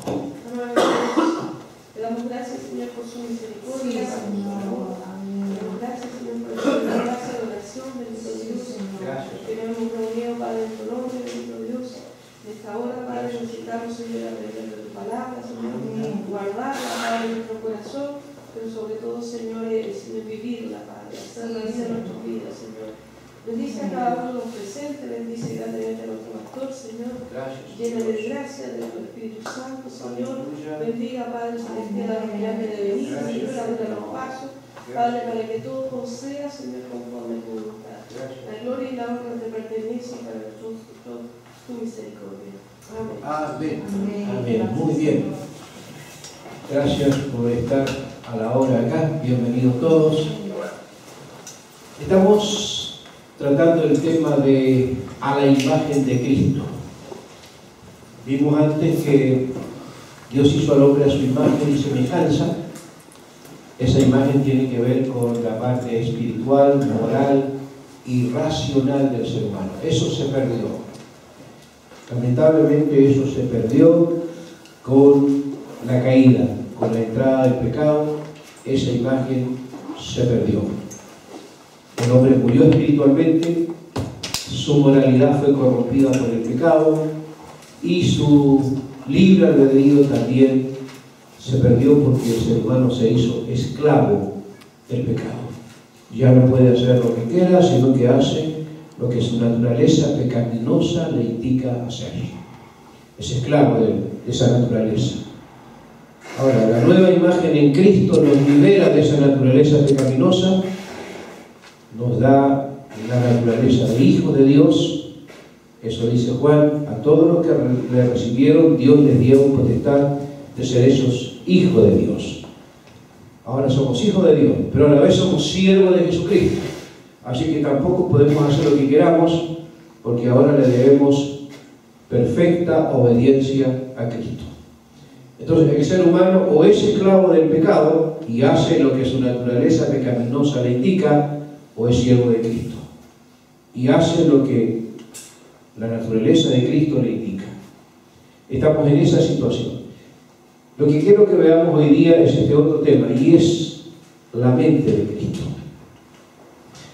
Te damos gracias, Señor, por su misericordia. Te damos gracias, Señor, por la gracia de oración, bendito Dios. Que nos hemos reunido, Padre, en tu nombre, bendito Dios. En esta hora, Padre, necesitamos, Señor, aprender de tu palabra, Señor, guardarla, Padre, en nuestro corazón, pero sobre todo, Señor, vivirla, Padre, hacerla vida en nuestras vidas, Señor. Bendice a cada uno de los presentes, bendice grandemente a nuestro pastor, Señor. Llena de gracia de tu Espíritu Santo, Señor. Bendiga, Padre Celestial, a los que han de venir, Señor, abre los pasos, Padre, para que todo sea, Señor, conforme a tu voluntad. La gloria y la honra te pertenecen para tu misericordia. Amén. Amén. Amén. Muy bien. Gracias por estar a la hora acá. Bienvenidos todos. Estamos tratando el tema de a la imagen de Cristo. Vimos antes que Dios hizo al hombre a su imagen y semejanza. Esa imagen tiene que ver con la parte espiritual, moral y racional del ser humano. Eso se perdió. Lamentablemente eso se perdió con la caída, con la entrada del pecado. Esa imagen se perdió. El hombre murió espiritualmente, su moralidad fue corrompida por el pecado y su libre albedrío también se perdió porque el ser humano se hizo esclavo del pecado. Ya no puede hacer lo que quiera, sino que hace lo que su naturaleza pecaminosa le indica hacer. Es esclavo de esa naturaleza. Ahora, la nueva imagen en Cristo nos libera de esa naturaleza pecaminosa, nos da la naturaleza de hijo de Dios. Eso dice Juan: a todos los que le recibieron, Dios les dio potestad de ser hechos hijos de Dios. Ahora somos hijos de Dios, pero a la vez somos siervos de Jesucristo. Así que tampoco podemos hacer lo que queramos, porque ahora le debemos perfecta obediencia a Cristo. Entonces el ser humano o es esclavo del pecado y hace lo que su naturaleza pecaminosa le indica, o es siervo de Cristo y hace lo que la naturaleza de Cristo le indica. Estamos en esa situación. Lo que quiero que veamos hoy día es este otro tema, y es la mente de Cristo.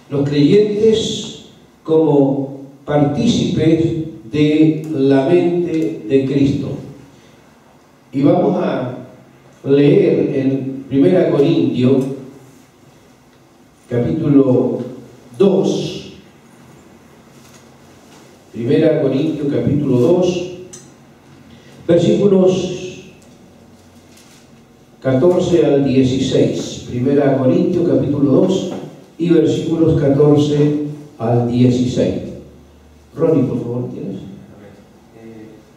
Los creyentes como partícipes de la mente de Cristo. Y vamos a leer en 1 Corintios capítulo 2, 1 Corintios capítulo 2, versículos 14 al 16. 1 Corintios capítulo 2 y versículos 14 al 16. Ronnie, por favor, ¿tienes?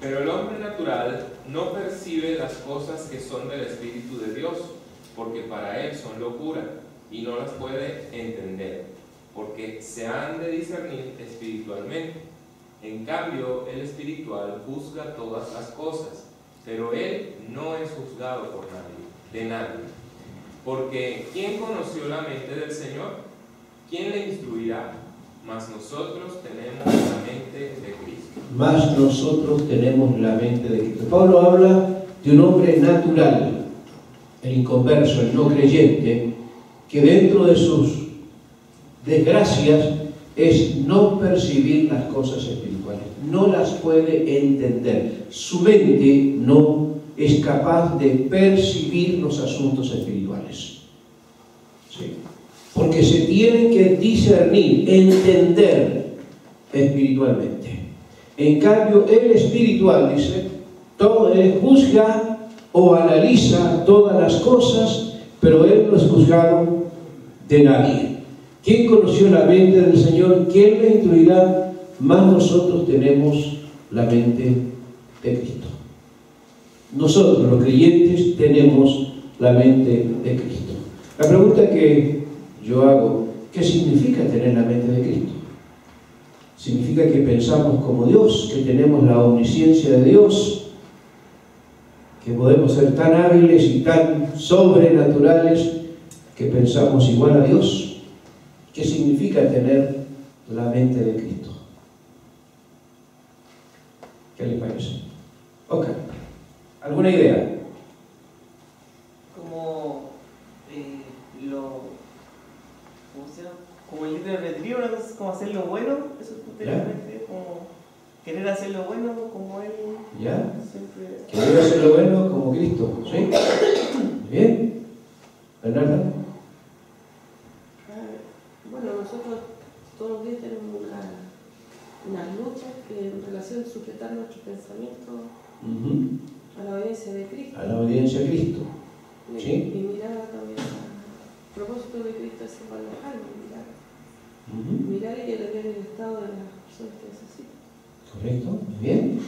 Pero el hombre natural no percibe las cosas que son del Espíritu de Dios, porque para él son locura, y no las puede entender, porque se han de discernir espiritualmente. En cambio, el espiritual juzga todas las cosas, pero él no es juzgado por nadie, de nadie. Porque ¿quién conoció la mente del Señor? ¿Quién le instruirá? Mas nosotros tenemos la mente de Cristo. Mas nosotros tenemos la mente de Cristo. Pablo habla de un hombre natural, el inconverso, el no creyente, que dentro de sus desgracias es no percibir las cosas espirituales, no las puede entender. Su mente no es capaz de percibir los asuntos espirituales. ¿Sí? Porque se tienen que discernir, entender espiritualmente. En cambio, el espiritual, dice, todo él juzga o analiza todas las cosas, pero él no es juzgado de nadie. ¿Quién conoció la mente del Señor? ¿Quién le instruirá? Más nosotros tenemos la mente de Cristo. Nosotros, los creyentes, tenemos la mente de Cristo. La pregunta que yo hago: ¿qué significa tener la mente de Cristo? Significa que pensamos como Dios, que tenemos la omnisciencia de Dios, que podemos ser tan hábiles y tan sobrenaturales que pensamos igual a Dios. ¿Qué significa tener la mente de Cristo? ¿Qué les parece? Ok. ¿Alguna idea? Como el libre albedrío, una cosa es como hacer lo bueno, eso es posteriormente, como querer hacer lo bueno como él. ¿Ya? Siempre... Querer hacer lo bueno como Cristo, ¿sí? ¿Bien? ¿Bernarda? Bueno, nosotros todos los días tenemos unas luchas que en relación a sujetar nuestros pensamientos a la obediencia de Cristo. A la obediencia a Cristo. ¿Sí? Y mirar también a propósito de Cristo es para los almas, mirar y ver el estado de las personas que necesitan. Correcto, muy bien.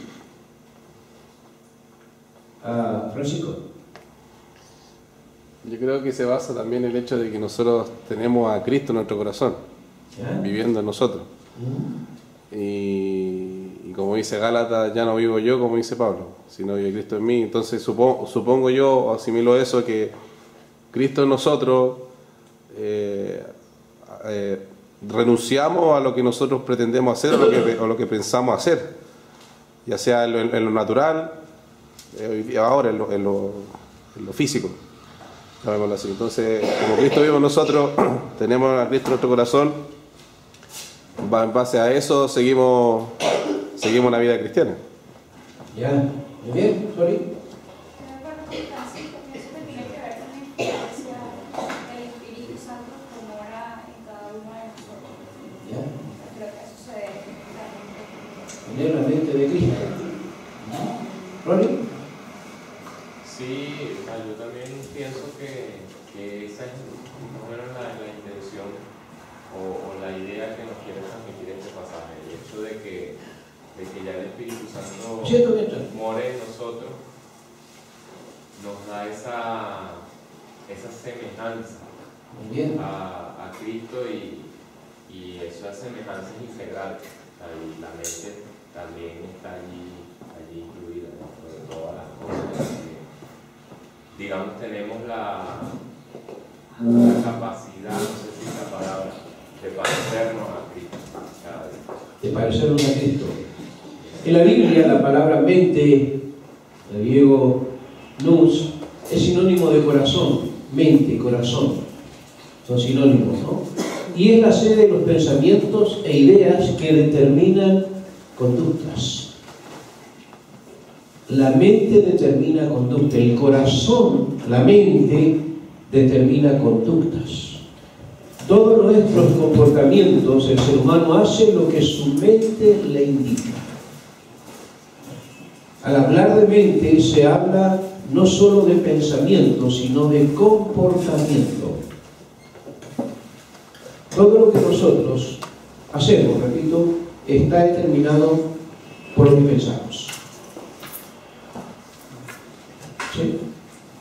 Francisco. Yo creo que se basa también en el hecho de que nosotros tenemos a Cristo en nuestro corazón, ¿Ya? viviendo en nosotros. Y como dice Gálatas, ya no vivo yo, como dice Pablo, sino vive Cristo en mí. Entonces supongo yo, asimilo eso, que Cristo en nosotros renunciamos a lo que nosotros pretendemos hacer o lo que pensamos hacer, ya sea en lo natural, ahora en lo físico, llamémoslo así. Entonces, como Cristo vive en nosotros, tenemos a Cristo en nuestro corazón, en base a eso seguimos una vida cristiana. Ya, muy bien, Sori. Tener la mente de Cristo. ¿Ronnie? Sí, yo también pienso que esa es más o menos la intención o la idea que nos quiere transmitir este pasaje. El hecho de que ya el Espíritu Santo more en nosotros nos da esa semejanza a Cristo y esa semejanza es integral. La mente también está allí incluida dentro de todas las cosas. Digamos, tenemos la capacidad, no sé si es la palabra, de parecernos a Cristo cada día. De parecernos a Cristo. En la Biblia la palabra mente, el griego nous, es sinónimo de corazón, mente, corazón. Son sinónimos, ¿no? Y es la sede de los pensamientos e ideas que determinan conductas. La mente determina conducta, el corazón, la mente, determina conductas. Todos nuestros comportamientos, el ser humano hace lo que su mente le indica. Al hablar de mente se habla no solo de pensamiento, sino de comportamiento. Todo lo que nosotros hacemos, repito, está determinado por lo que pensamos. ¿Sí?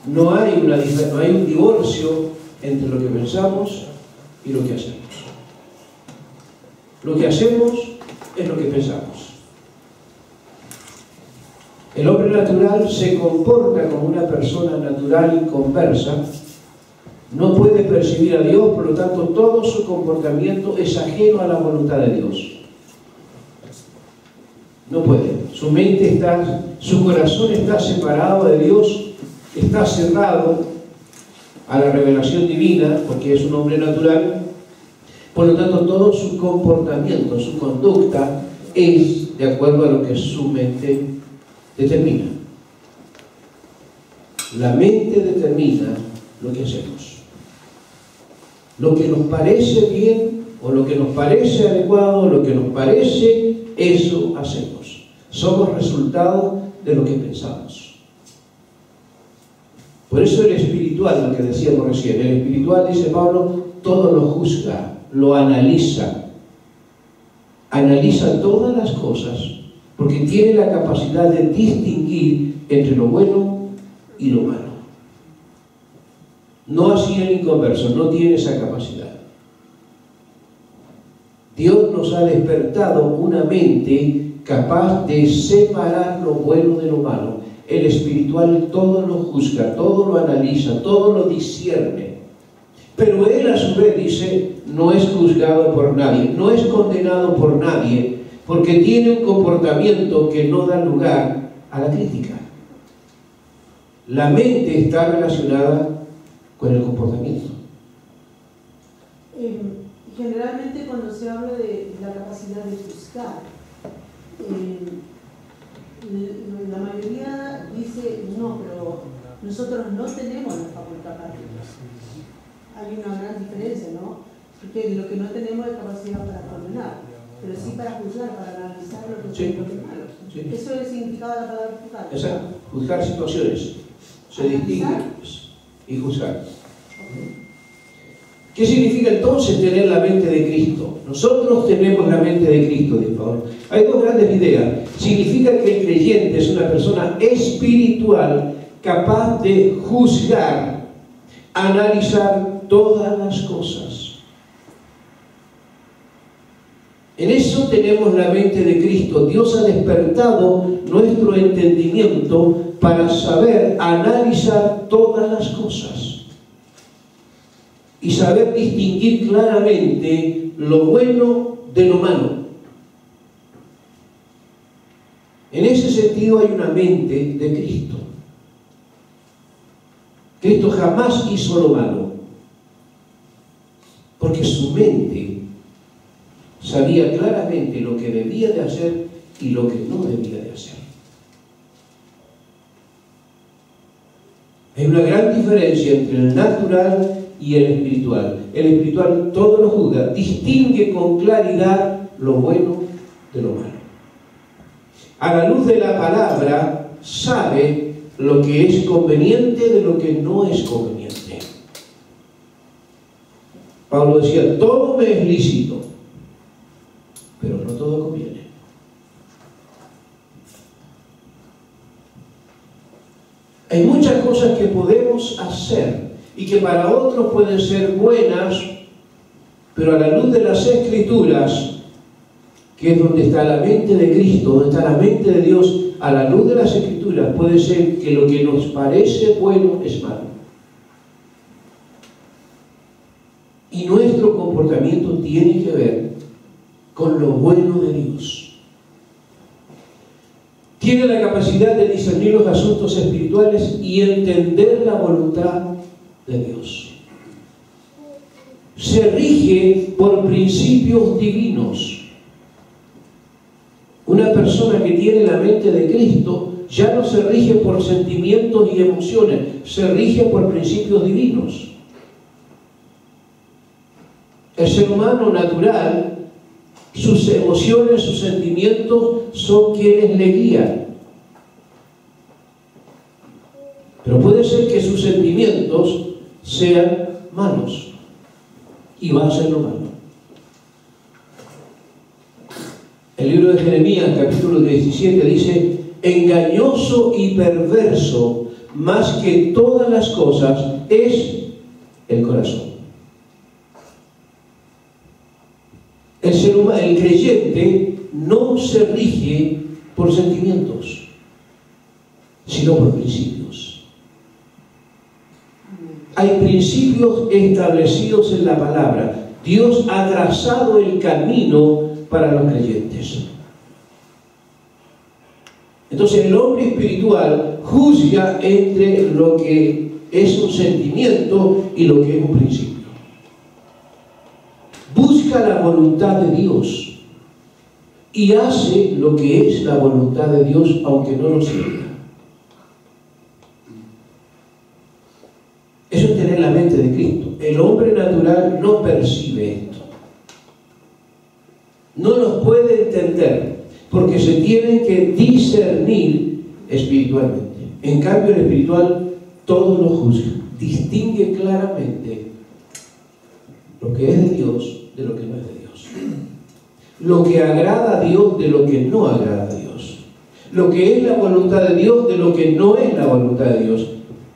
No hay un divorcio entre lo que pensamos y lo que hacemos. Lo que hacemos es lo que pensamos. El hombre natural se comporta como una persona natural y conversa. No puede percibir a Dios, por lo tanto todo su comportamiento es ajeno a la voluntad de Dios. No puede. Su corazón está separado de Dios, está cerrado a la revelación divina, porque es un hombre natural. Por lo tanto, todo su comportamiento, su conducta, es de acuerdo a lo que su mente determina. La mente determina lo que hacemos. Lo que nos parece bien, o lo que nos parece adecuado, lo que nos parece, eso hacemos. Somos resultado de lo que pensamos. Por eso el espiritual, lo que decíamos recién, el espiritual, dice Pablo, todo lo juzga, lo analiza. Analiza todas las cosas, porque tiene la capacidad de distinguir entre lo bueno y lo malo. No así el inconverso, no tiene esa capacidad. Dios nos ha despertado una mente capaz de separar lo bueno de lo malo. El espiritual todo lo juzga, todo lo analiza, todo lo discierne. Pero él a su vez dice, no es juzgado por nadie, no es condenado por nadie, porque tiene un comportamiento que no da lugar a la crítica. La mente está relacionada con el comportamiento. Generalmente cuando se habla de la capacidad de juzgar, la mayoría dice no, pero nosotros no tenemos la facultad para juzgar. Hay una gran diferencia, ¿no? Porque lo que no tenemos es capacidad para condenar, pero sí para juzgar, para analizar lo que es malo. Sí. Eso es el significado de la palabra juzgar. Exacto, juzgar situaciones, se distingue y juzgar. ¿Qué significa entonces tener la mente de Cristo? Nosotros tenemos la mente de Cristo, por favor. Hay dos grandes ideas. Significa que el creyente es una persona espiritual capaz de juzgar, analizar todas las cosas. En eso tenemos la mente de Cristo. Dios ha despertado nuestro entendimiento para saber analizar todas las cosas y saber distinguir claramente lo bueno de lo malo. En ese sentido hay una mente de Cristo. Cristo jamás hizo lo malo, porque su mente sabía claramente lo que debía de hacer y lo que no debía de hacer. Hay una gran diferencia entre el natural y el espiritual. El espiritual todo lo juzga, distingue con claridad lo bueno de lo malo. A la luz de la palabra sabe lo que es conveniente de lo que no es conveniente. Pablo decía, todo me es lícito, pero no todo conviene. Hay muchas cosas que podemos hacer y que para otros pueden ser buenas, pero a la luz de las Escrituras, que es donde está la mente de Cristo, donde está la mente de Dios, a la luz de las Escrituras puede ser que lo que nos parece bueno es malo. Y nuestro comportamiento tiene que ver con lo bueno de Dios. Tiene la capacidad de discernir los asuntos espirituales y entender la voluntad de Dios. Se rige por principios divinos. Una persona que tiene la mente de Cristo ya no se rige por sentimientos y emociones, se rige por principios divinos. El ser humano natural, sus emociones, sus sentimientos son quienes le guían. Pero puede ser que sus sentimientos sean malos y va a ser lo malo. El libro de Jeremías, capítulo 17, dice: engañoso y perverso más que todas las cosas es el corazón. El ser humano, el creyente, no se rige por sentimientos, sino por principios. Hay principios establecidos en la palabra. Dios ha trazado el camino para los creyentes. Entonces el hombre espiritual juzga entre lo que es un sentimiento y lo que es un principio. Busca la voluntad de Dios y hace lo que es la voluntad de Dios, aunque no lo sienta. Eso es tener la mente de Cristo. El hombre natural no percibe esto. No los puede entender, porque se tienen que discernir espiritualmente. En cambio, el espiritual todo lo juzga, distingue claramente lo que es de Dios de lo que no es de Dios, lo que agrada a Dios de lo que no agrada a Dios, lo que es la voluntad de Dios de lo que no es la voluntad de Dios.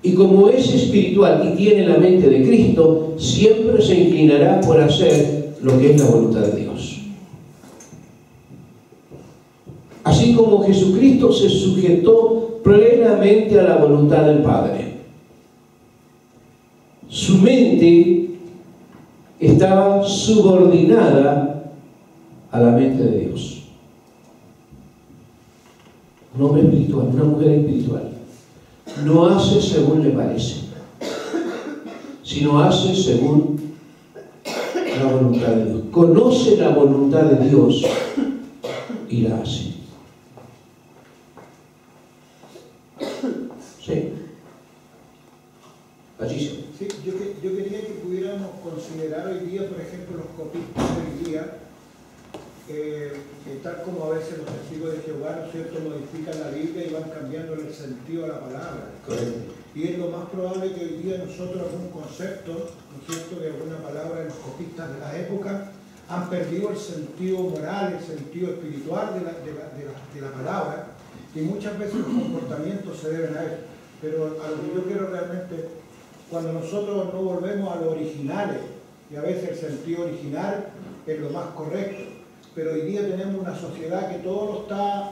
Y como es espiritual y tiene la mente de Cristo, siempre se inclinará por hacer lo que es la voluntad de Dios. Así como Jesucristo se sujetó plenamente a la voluntad del Padre. Su mente estaba subordinada a la mente de Dios. Un hombre espiritual, una mujer espiritual, no hace según le parece, sino hace según la voluntad de Dios. Conoce la voluntad de Dios y la hace. ¿Sí? Patricio. Sí, yo quería que pudiéramos considerar hoy día, por ejemplo, los copistas de hoy día, tal como a veces los testigos de Jehová, ¿no es cierto?, modifican la Biblia y van cambiando el sentido de la palabra. Correcto. Y es lo más probable que hoy día nosotros algún concepto, ¿no es cierto?, de alguna palabra de los copistas de la época, han perdido el sentido moral, el sentido espiritual de la palabra, y muchas veces los comportamientos se deben a eso. Pero a lo que yo quiero realmente, cuando nosotros no volvemos a lo originales, y a veces el sentido original es lo más correcto, pero hoy día tenemos una sociedad que todo lo está,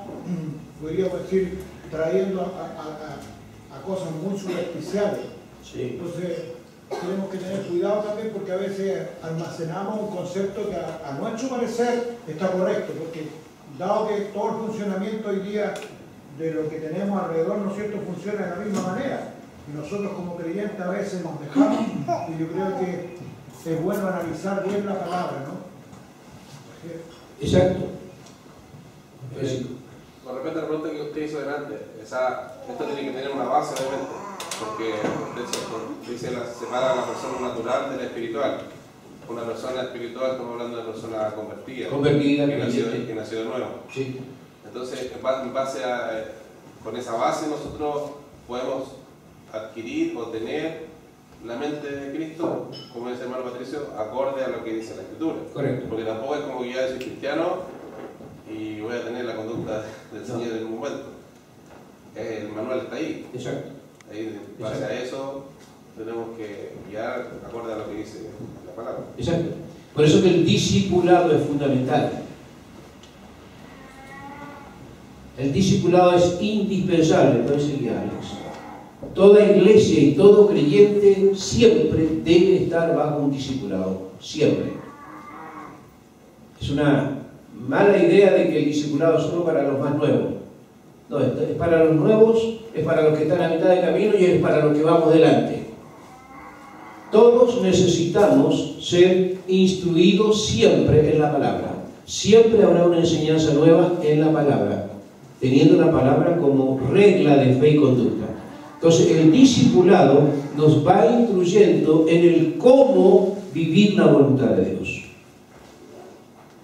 podríamos decir, trayendo a cosas muy superficiales. Sí. Entonces, tenemos que tener cuidado también porque a veces almacenamos un concepto que a nuestro parecer está correcto, porque dado que todo el funcionamiento hoy día de lo que tenemos alrededor, ¿no es cierto?, funciona de la misma manera. Y nosotros como creyentes a veces nos dejamos, y yo creo que es bueno analizar bien la palabra, ¿no? Exacto. Con respecto a la pregunta que usted hizo delante, esto tiene que tener una base obviamente, porque usted dice separa a la persona natural de la espiritual. Una persona espiritual, estamos hablando de una persona convertida, que nació de nuevo. Sí. Entonces, con esa base nosotros podemos adquirir o tener la mente de Cristo, como dice el hermano Patricio, acorde a lo que dice la Escritura. Correcto. Porque tampoco es como que yo soy cristiano y voy a tener la conducta del Señor en un momento. El manual está ahí. Exacto. Ahí, en base a eso, tenemos que guiar acorde a lo que dice la palabra. Exacto. Por eso que el discipulado es fundamental. El discipulado es indispensable, puede seguir Alex. Toda iglesia y todo creyente siempre debe estar bajo un discipulado, siempre. Es una mala idea de que el discipulado es solo para los más nuevos. No, es para los nuevos, es para los que están a mitad de camino y es para los que vamos delante. Todos necesitamos ser instruidos siempre en la palabra. Siempre habrá una enseñanza nueva en la palabra, teniendo la palabra como regla de fe y conducta. Entonces el discipulado nos va instruyendo en el cómo vivir la voluntad de Dios.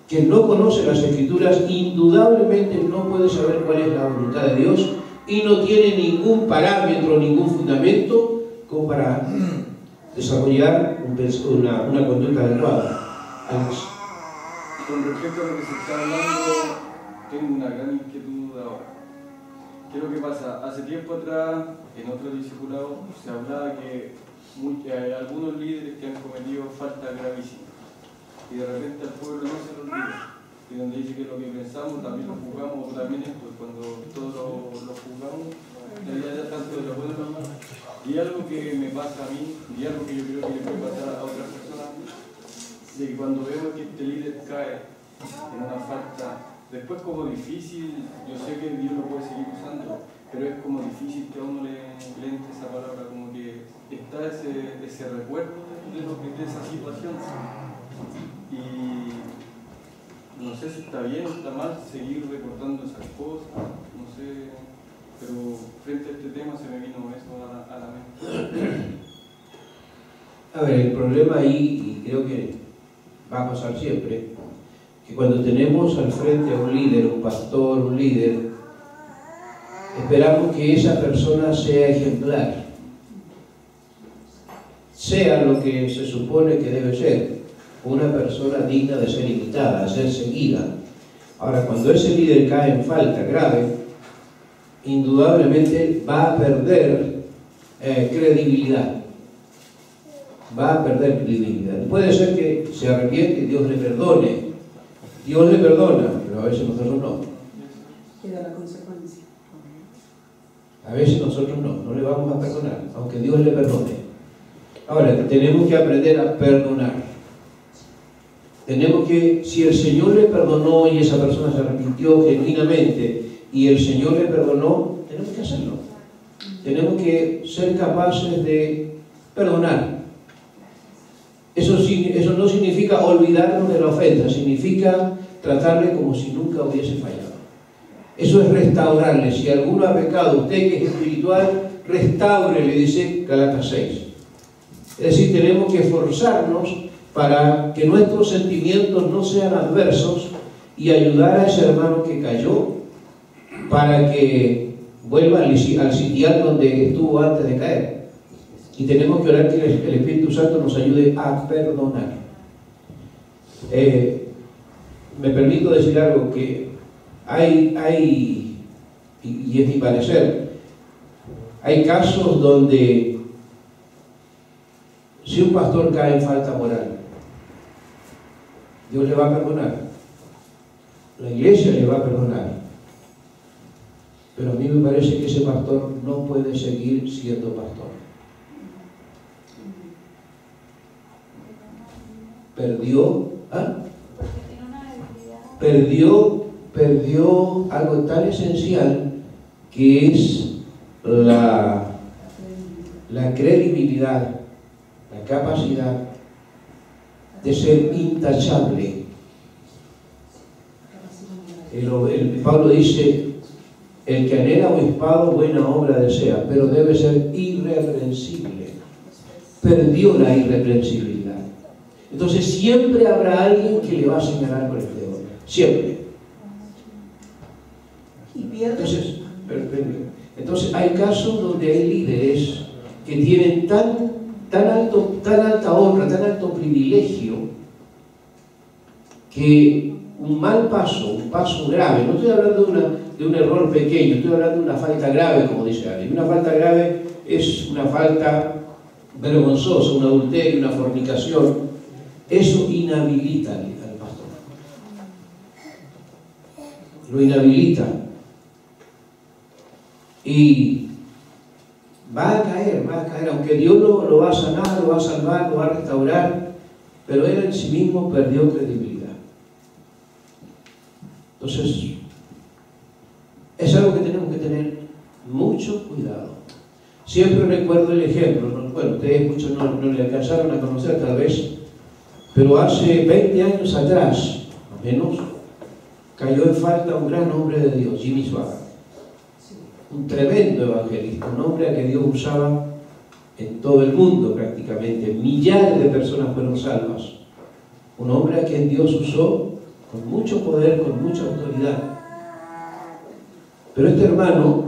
Quien no conoce las Escrituras indudablemente no puede saber cuál es la voluntad de Dios y no tiene ningún parámetro, ningún fundamento como para desarrollar una conducta adecuada. Con respecto a lo que se está hablando, tengo una gran inquietud ahora. ¿Qué es lo que pasa? Hace tiempo atrás, en otro discipulado, se hablaba que hay algunos líderes que han cometido faltas gravísimas y de repente al pueblo no se lo olvida. Y donde dice que lo que pensamos también lo juzgamos, o también esto, cuando todos lo juzgamos, ya tanto de lo bueno y lo malo. Y algo que me pasa a mí, y algo que yo creo que le puede pasar a otras personas, de que cuando vemos que este líder cae en una falta, después como difícil, yo sé que Dios lo puede seguir usando, pero es como difícil que a uno le entre esa palabra, como que está ese recuerdo de esa situación. Y no sé si está bien o está mal seguir recordando esas cosas, no sé, pero frente a este tema se me vino eso a la mente. A ver, el problema ahí, y creo que va a pasar siempre, que cuando tenemos al frente a un líder, un pastor, un líder, esperamos que esa persona sea ejemplar, sea lo que se supone que debe ser, una persona digna de ser imitada, de ser seguida. Ahora, cuando ese líder cae en falta grave, indudablemente va a perder credibilidad. Va a perder credibilidad. Puede ser que se arrepiente y Dios le perdone. Dios le perdona, pero a veces nosotros no. Queda la consecuencia. A veces nosotros no le vamos a perdonar, aunque Dios le perdone. Ahora, tenemos que aprender a perdonar. Tenemos que, si el Señor le perdonó y esa persona se arrepintió genuinamente y el Señor le perdonó, tenemos que hacerlo. Tenemos que ser capaces de perdonar. Eso no significa olvidarnos de la ofensa, significa tratarle como si nunca hubiese fallado. Eso es restaurarle. Si alguno ha pecado, usted que es espiritual, restaure, le dice Gálatas 6. Es decir, tenemos que esforzarnos para que nuestros sentimientos no sean adversos y ayudar a ese hermano que cayó para que vuelva al sitial donde estuvo antes de caer. Y tenemos que orar que el Espíritu Santo nos ayude a perdonar. Me permito decir algo que hay, y es mi parecer, hay casos donde si un pastor cae en falta moral, Dios le va a perdonar, la iglesia le va a perdonar, pero a mí me parece que ese pastor no puede seguir siendo pastor. Perdió algo tan esencial que es la credibilidad, la capacidad de ser intachable. Pablo dice: el que anhela obispado, buena obra desea, pero debe ser irreprensible. Perdió la irreprensibilidad. Entonces siempre habrá alguien que le va a señalar con el dedo. Siempre. Entonces hay casos donde hay líderes que tienen tan alta honra, tan alto privilegio, que un mal paso, un paso grave, no estoy hablando de un error pequeño, estoy hablando de una falta grave, como dice alguien. Una falta grave es una falta vergonzosa, un adulterio, una fornicación. Eso inhabilita al pastor. Lo inhabilita. Y va a caer, aunque Dios lo va a sanar, lo va a salvar, lo va a restaurar, pero él en sí mismo perdió credibilidad. Entonces, es algo que tenemos que tener mucho cuidado. Siempre recuerdo el ejemplo, bueno, ustedes muchos no le alcanzaron a conocer tal vez, pero hace 20 años atrás, al menos, cayó en falta un gran hombre de Dios, Jimmy Swaggart. Un tremendo evangelista, un hombre a que Dios usaba en todo el mundo prácticamente. Millares de personas fueron salvas. Un hombre a quien Dios usó con mucho poder, con mucha autoridad. Pero este hermano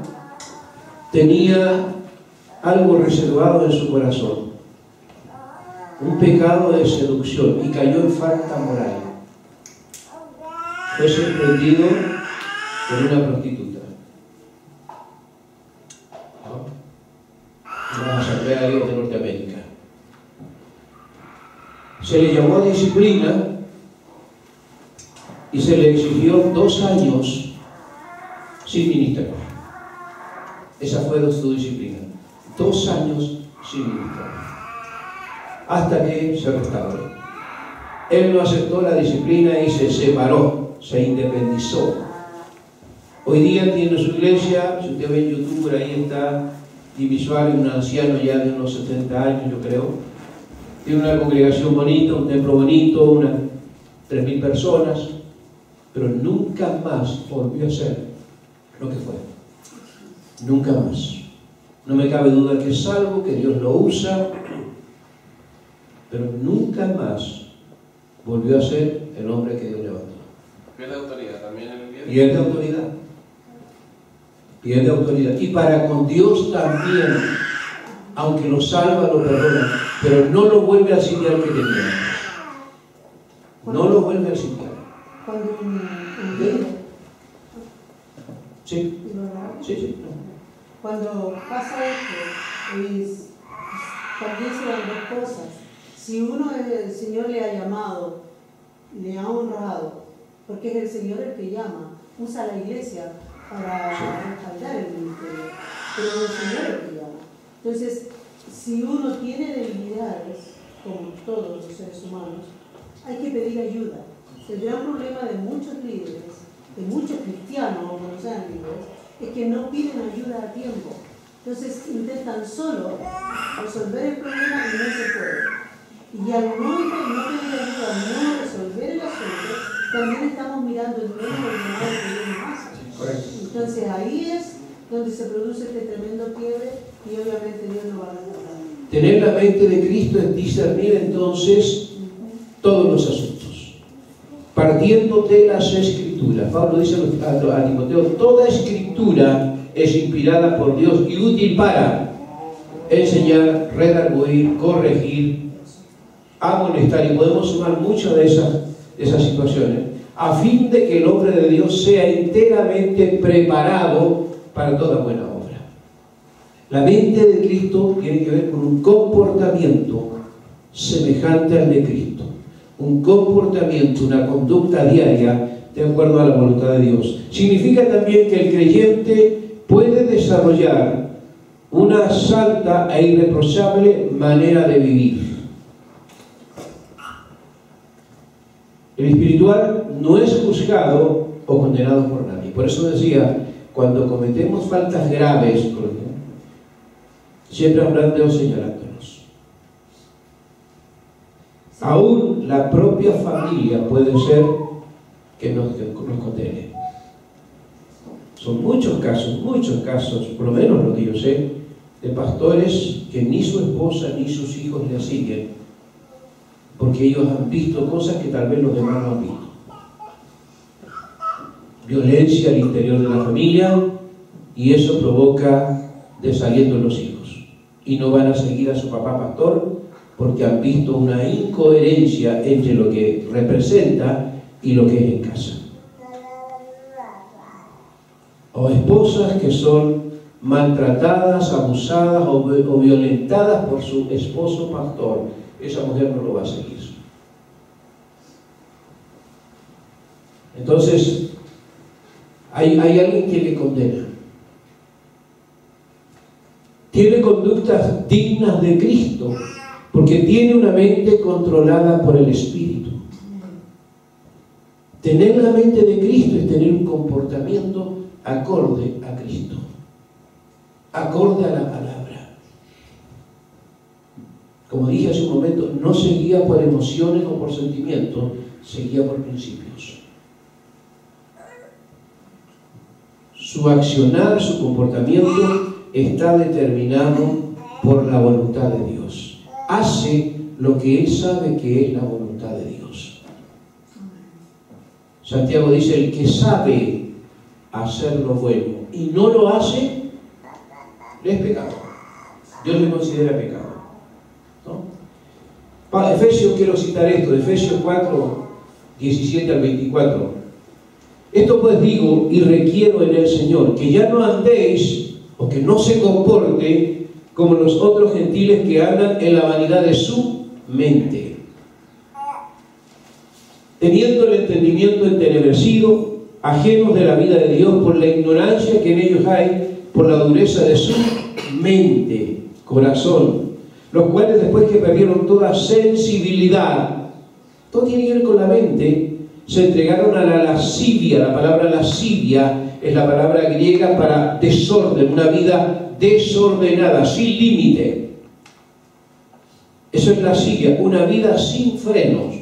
tenía algo reservado en su corazón, un pecado de seducción, y cayó en falta moral. Fue sorprendido por una prostituta. Una asamblea de Dios de Norteamérica. Se le llamó a disciplina y se le exigió 2 años sin ministerio. Esa fue su disciplina. 2 años sin ministerio. Hasta que se restauró. Él no aceptó la disciplina y se separó, se independizó. Hoy día tiene su iglesia, si usted ve en YouTube, por ahí está Jimmy Swaggart, un anciano ya de unos 70 años, yo creo. Tiene una congregación bonita, un templo bonito, unas 3.000 personas, pero nunca más volvió a ser lo que fue. Nunca más. No me cabe duda que es salvo, que Dios lo usa, pero nunca más volvió a ser el hombre que Dios levantó. Pierde autoridad también en el día. Pierde autoridad. Pierde autoridad. Y para con Dios también, aunque lo salva, lo perdona, pero no lo vuelve al sitial que tenía. No lo vuelve al sitial. Cuando un líder, Sí. Sí. cuando pasa esto, también se dan 2 cosas. Si uno, el Señor le ha llamado, le ha honrado, porque es el Señor el que llama, usa la iglesia para respaldar el ministerio, pero es el Señor el que llama. Entonces, si uno tiene debilidades, como todos los seres humanos, hay que pedir ayuda. El gran problema de muchos líderes, de muchos cristianos, como los ángeles, es que no piden ayuda a tiempo. Entonces intentan solo resolver el problema y no se puede. Y al no pedir ayuda, no resolver el asunto, también estamos mirando el menos ordenado que viene más. Entonces ahí es donde se produce este tremendo quiebre y obviamente Dios no va a restaurar. Tener la mente de Cristo es discernir entonces todos los asuntos, partiendo de las Escrituras. Pablo dice a Timoteo: toda Escritura es inspirada por Dios y útil para enseñar, redarguir, corregir, amonestar, y podemos sumar muchas de esas situaciones, a fin de que el hombre de Dios sea enteramente preparado para toda buena obra. La mente de Cristo tiene que ver con un comportamiento semejante al de Cristo, un comportamiento, una conducta diaria de acuerdo a la voluntad de Dios. Significa también que el creyente puede desarrollar una santa e irreprochable manera de vivir. El espiritual no es juzgado o condenado por nadie. Por eso decía, cuando cometemos faltas graves, siempre habrán de señalándonos. Aún la propia familia puede ser que nos condene. Son muchos casos, por lo menos lo que yo sé, de pastores que ni su esposa ni sus hijos le siguen, porque ellos han visto cosas que tal vez los demás no han visto. Violencia al interior de la familia, y eso provoca desaliento en los hijos. Y no van a seguir a su papá pastor porque han visto una incoherencia entre lo que representa y lo que es en casa. O esposas que son maltratadas, abusadas o violentadas por su esposo pastor. Esa mujer no lo va a seguir. Entonces, hay alguien que le condena. Tiene conductas dignas de Cristo, porque tiene una mente controlada por el Espíritu. Tener la mente de Cristo es tener un comportamiento acorde a Cristo, acorde a la palabra. Como dije hace un momento, no se guía por emociones o por sentimientos, se guía por principios. Su accionar, su comportamiento está determinado por la voluntad de Dios. Hace lo que él sabe que es la voluntad de Dios. Santiago dice: el que sabe hacer lo bueno y no lo hace, es pecado. Dios le considera pecado, ¿no? Efesios, quiero citar esto, Efesios 4, 17 al 24. Esto pues digo y requiero en el Señor, que ya no andéis, o que no se comporte como los otros gentiles que andan en la vanidad de su mente, teniendo el entendimiento entenebrecido, ajenos de la vida de Dios por la ignorancia que en ellos hay, por la dureza de su mente, corazón, los cuales después que perdieron toda sensibilidad, todo tiene que ver con la mente, se entregaron a la lascivia. La palabra lascivia es la palabra griega para desorden, una vida desordenada, sin límite. Eso es lascivia, una vida sin frenos,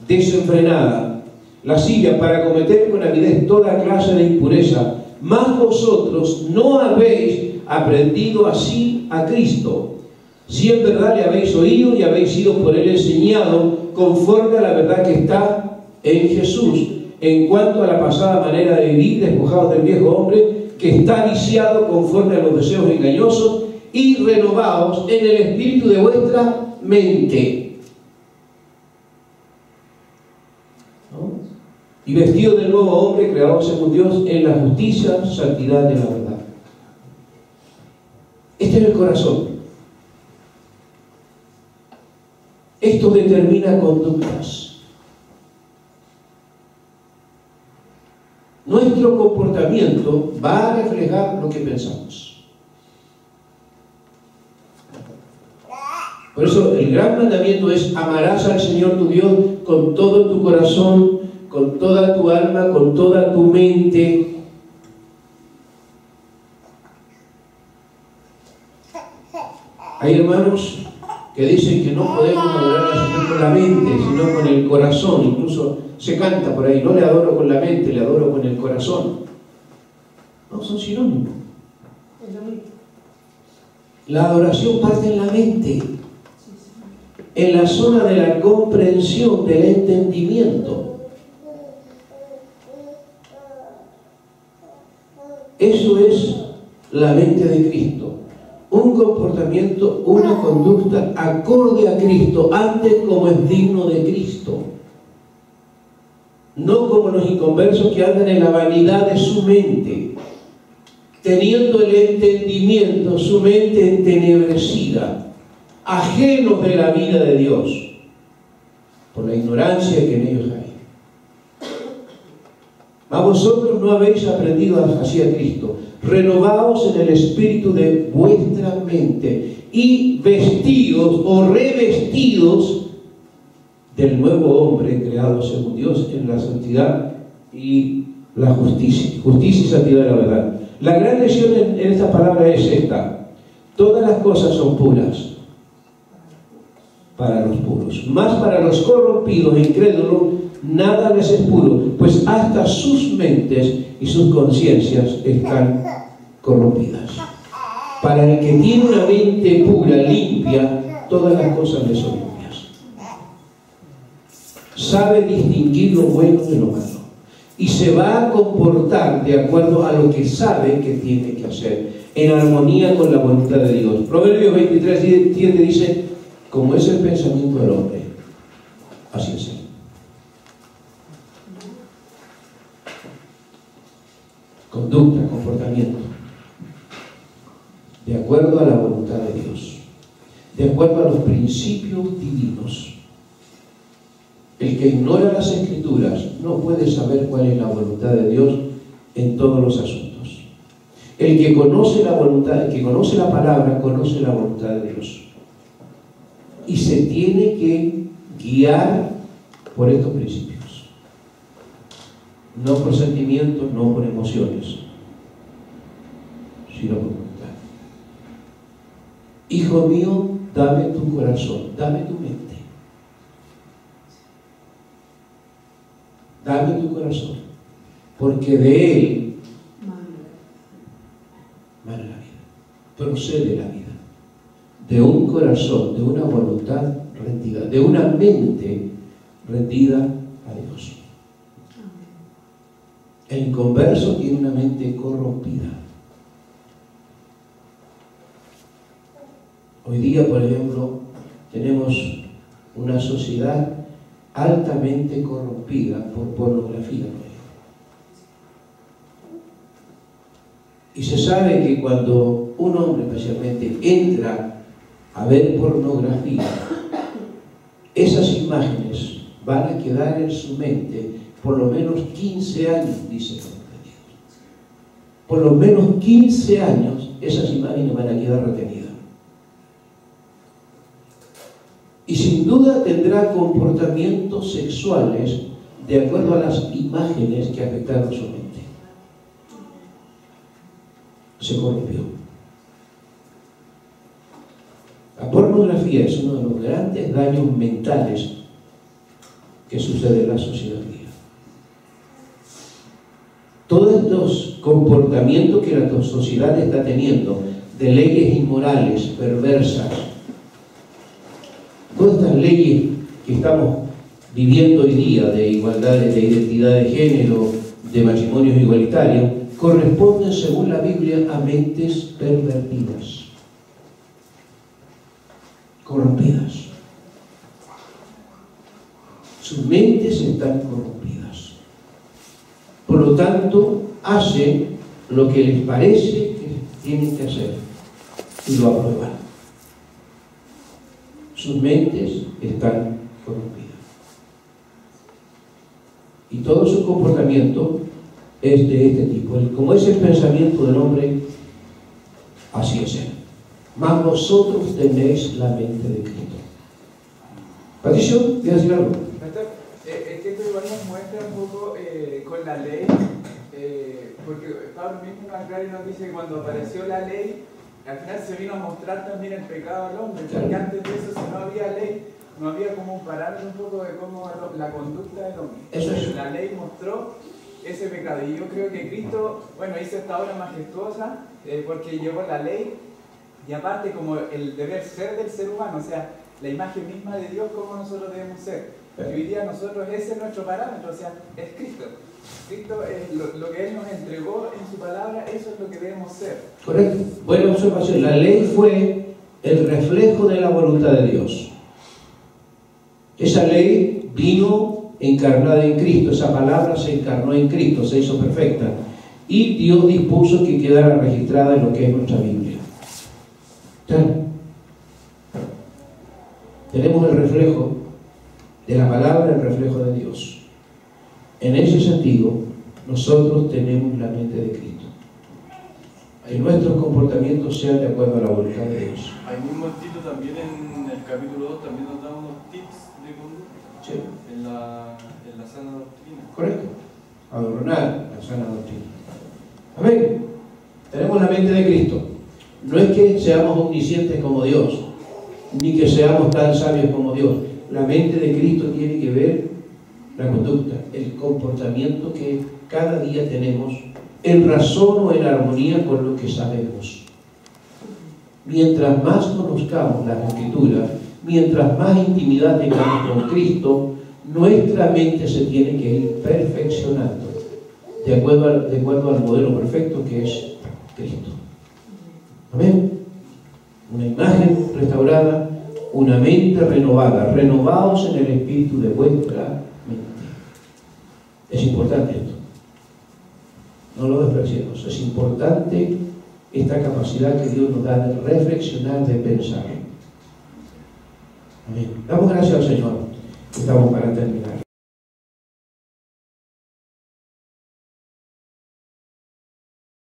desenfrenada. Lascivia, para cometer con avidez toda clase de impureza. Mas vosotros no habéis aprendido así a Cristo, si en verdad le habéis oído y habéis sido por él enseñado, conforme a la verdad que está en Jesús, en cuanto a la pasada manera de vivir, despojados del viejo hombre, que está viciado conforme a los deseos engañosos, y renovados en el espíritu de vuestra mente, ¿no? Y vestido del nuevo hombre, creado según Dios, en la justicia, santidad de la verdad. Este es el corazón. Esto determina conductas. Nuestro comportamiento va a reflejar lo que pensamos. Por eso el gran mandamiento es: amarás al Señor tu Dios con todo tu corazón, con toda tu alma, con toda tu mente. Hay hermanos que dicen que no podemos adorar al Señor con la mente, sino con el corazón. Incluso se canta por ahí, no le adoro con la mente, le adoro con el corazón. No, son sinónimos. La adoración parte en la mente, en la zona de la comprensión, del entendimiento. Eso es la mente de Cristo. Un comportamiento, una conducta acorde a Cristo, antes como es digno de Cristo. No como los inconversos que andan en la vanidad de su mente, teniendo el entendimiento, su mente entenebrecida, ajenos de la vida de Dios, por la ignorancia que en ellos hay. A vosotros no habéis aprendido hacia Cristo. Renovaos en el espíritu de vuestra mente y vestidos o revestidos del nuevo hombre creado según Dios en la santidad y la justicia. Justicia y santidad de la verdad. La gran lección en esta palabra es esta: todas las cosas son puras para los puros, más para los corrompidos e incrédulos nada les es puro, pues hasta sus mentes y sus conciencias están corrompidas. Para el que tiene una mente pura, limpia, todas las cosas le son limpias. Sabe distinguir lo bueno de lo malo y se va a comportar de acuerdo a lo que sabe que tiene que hacer, en armonía con la voluntad de Dios. Proverbios 23:7 dice: como es el pensamiento del hombre, así es él. Conducta, comportamiento, de acuerdo a la voluntad de Dios, de acuerdo a los principios divinos. El que ignora las Escrituras no puede saber cuál es la voluntad de Dios en todos los asuntos. El que conoce la voluntad, el que conoce la palabra, conoce la voluntad de Dios. Y se tiene que guiar por estos principios. No por sentimientos, no por emociones, sino por voluntad. Hijo mío, dame tu corazón, dame tu mente. Dame tu corazón, porque de él mana la vida, procede la vida. De un corazón, de una voluntad rendida, de una mente rendida a Dios. El inconverso tiene una mente corrompida. Hoy día, por ejemplo, tenemos una sociedad altamente corrompida por pornografía. Y se sabe que cuando un hombre especialmente entra a ver pornografía, esas imágenes van a quedar en su mente por lo menos 15 años, dice el hombre de Dios. Por lo menos 15 años esas imágenes van a quedar retenidas. Y sin duda tendrá comportamientos sexuales de acuerdo a las imágenes que afectaron su mente. Se corrompió. La pornografía es uno de los grandes daños mentales que sucede en la sociedad hoy día. Todos estos comportamientos que la sociedad está teniendo, de leyes inmorales, perversas, todas estas leyes que estamos viviendo hoy día de igualdad, de identidad de género, de matrimonios igualitarios, corresponden, según la Biblia, a mentes pervertidas, corrompidas. Sus mentes están corrompidas. Por lo tanto, hacen lo que les parece que tienen que hacer y lo aprueban. Sus mentes están corrompidas. Y todo su comportamiento es de este tipo. Como es el pensamiento del hombre, así es él. Mas vosotros tenéis la mente de Cristo. Patricio, ¿quieres decir algo? Es que esto igual nos muestra un poco con la ley, porque Pablo mismo aclara y nos dice que cuando apareció la ley, al final se vino a mostrar también el pecado al hombre, Claro. porque antes de eso, si no había ley, no había como un parámetro un poco de cómo la conducta del hombre. Eso es. La ley mostró ese pecado, y yo creo que Cristo, bueno, hizo esta obra majestuosa porque llevó la ley, y aparte como el deber ser del ser humano, o sea, la imagen misma de Dios, como nosotros debemos ser. Y hoy día nosotros, ese es nuestro parámetro, o sea, es Cristo. Cristo es lo que Él nos entregó en su palabra, eso es lo que debemos ser. Correcto. Buena observación. La ley fue el reflejo de la voluntad de Dios. Esa ley vino encarnada en Cristo, esa palabra se encarnó en Cristo, se hizo perfecta. Y Dios dispuso que quedara registrada en lo que es nuestra Biblia. Tenemos el reflejo de la palabra, el reflejo de Dios. En ese sentido, nosotros tenemos la mente de Cristo. Que nuestros comportamientos sean de acuerdo a la voluntad de Dios. Ahí mismo Tito también en el capítulo 2 también nos da unos tips de conducta. Sí. En la sana doctrina. Correcto. Adornar la sana doctrina. Amén. Tenemos la mente de Cristo. No es que seamos omniscientes como Dios, ni que seamos tan sabios como Dios. La mente de Cristo tiene que ver la conducta, el comportamiento que cada día tenemos en razón o en armonía con lo que sabemos. Mientras más conozcamos las Escrituras, mientras más intimidad tengamos con Cristo, nuestra mente se tiene que ir perfeccionando de acuerdo al modelo perfecto que es Cristo. Amén. Una imagen restaurada, una mente renovada, renovados en el espíritu de vuestra mente. Es importante esto. No lo despreciemos. Es importante esta capacidad que Dios nos da de reflexionar, de pensar. Amén. Damos gracias al Señor. Estamos para terminar.